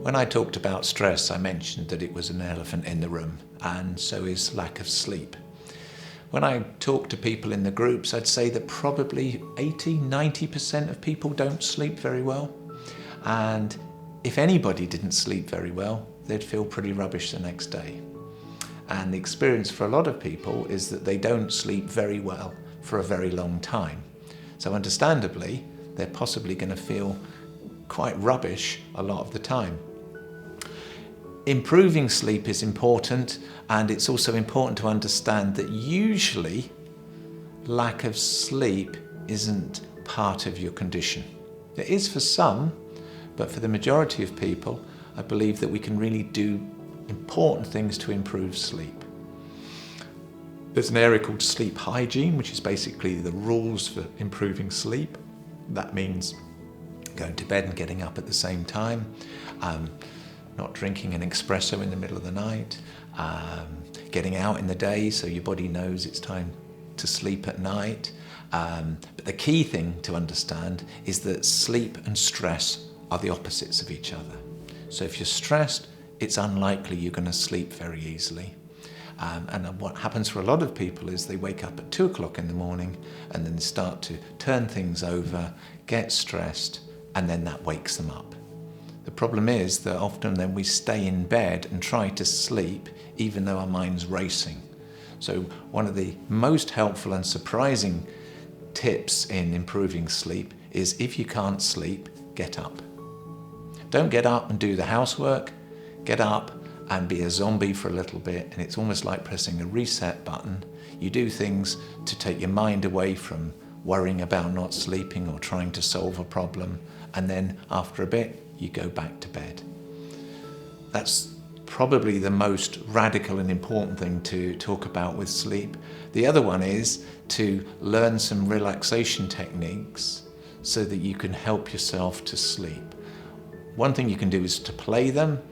When I talked about stress, I mentioned that it was an elephant in the room, and so is lack of sleep. When I talk to people in the groups, I'd say that probably 80–90% of people don't sleep very well. And if anybody didn't sleep very well, they'd feel pretty rubbish the next day. And the experience for a lot of people is that they don't sleep very well for a very long time. So understandably, they're possibly going to feel quite rubbish a lot of the time. Improving sleep is important, and it's also important to understand that usually lack of sleep isn't part of your condition. It is for some, but for the majority of people, I believe that we can really do important things to improve sleep. There's an area called sleep hygiene, which is basically the rules for improving sleep. That means going to bed and getting up at the same time, not drinking an espresso in the middle of the night, getting out in the day so your body knows it's time to sleep at night. But the key thing to understand is that sleep and stress are the opposites of each other. So if you're stressed, it's unlikely you're going to sleep very easily. And what happens for a lot of people is they wake up at 2 o'clock in the morning and then start to turn things over, get stressed, and then that wakes them up. The problem is that often then we stay in bed and try to sleep even though our mind's racing. So one of the most helpful and surprising tips in improving sleep is if you can't sleep, get up. Don't get up and do the housework. Get up and be a zombie for a little bit, and it's almost like pressing a reset button. You do things to take your mind away from worrying about not sleeping or trying to solve a problem, and then after a bit, you go back to bed. That's probably the most radical and important thing to talk about with sleep. The other one is to learn some relaxation techniques so that you can help yourself to sleep. One thing you can do is to play them.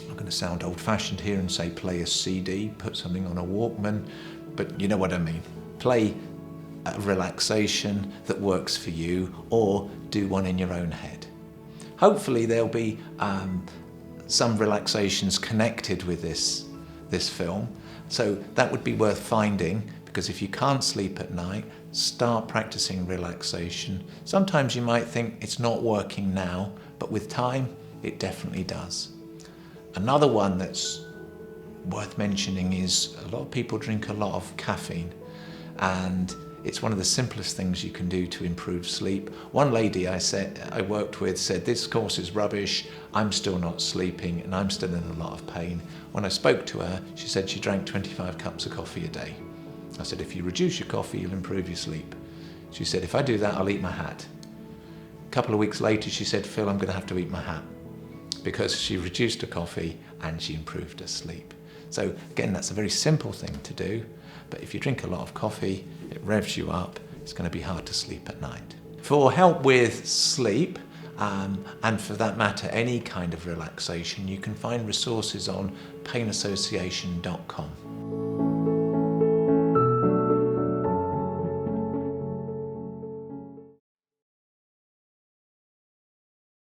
I'm going to sound old-fashioned here and say play a CD, put something on a Walkman, but you know what I mean. Play a relaxation that works for you, or do one in your own head. Hopefully there'll be some relaxations connected with this film, so that would be worth finding, because if you can't sleep at night, start practicing relaxation. Sometimes you might think it's not working now, but with time it definitely does. Another one that's worth mentioning is a lot of people drink a lot of caffeine, and it's one of the simplest things you can do to improve sleep. One lady I worked with said, "This course is rubbish, I'm still not sleeping and I'm still in a lot of pain." When I spoke to her, she said she drank 25 cups of coffee a day. I said, "If you reduce your coffee, you'll improve your sleep." She said, "If I do that, I'll eat my hat." A couple of weeks later, she said, "Phil, I'm going to have to eat my hat," because she reduced her coffee and she improved her sleep. So again, that's a very simple thing to do, but if you drink a lot of coffee, it revs you up, it's going to be hard to sleep at night. For help with sleep, and for that matter, any kind of relaxation, you can find resources on painassociation.com.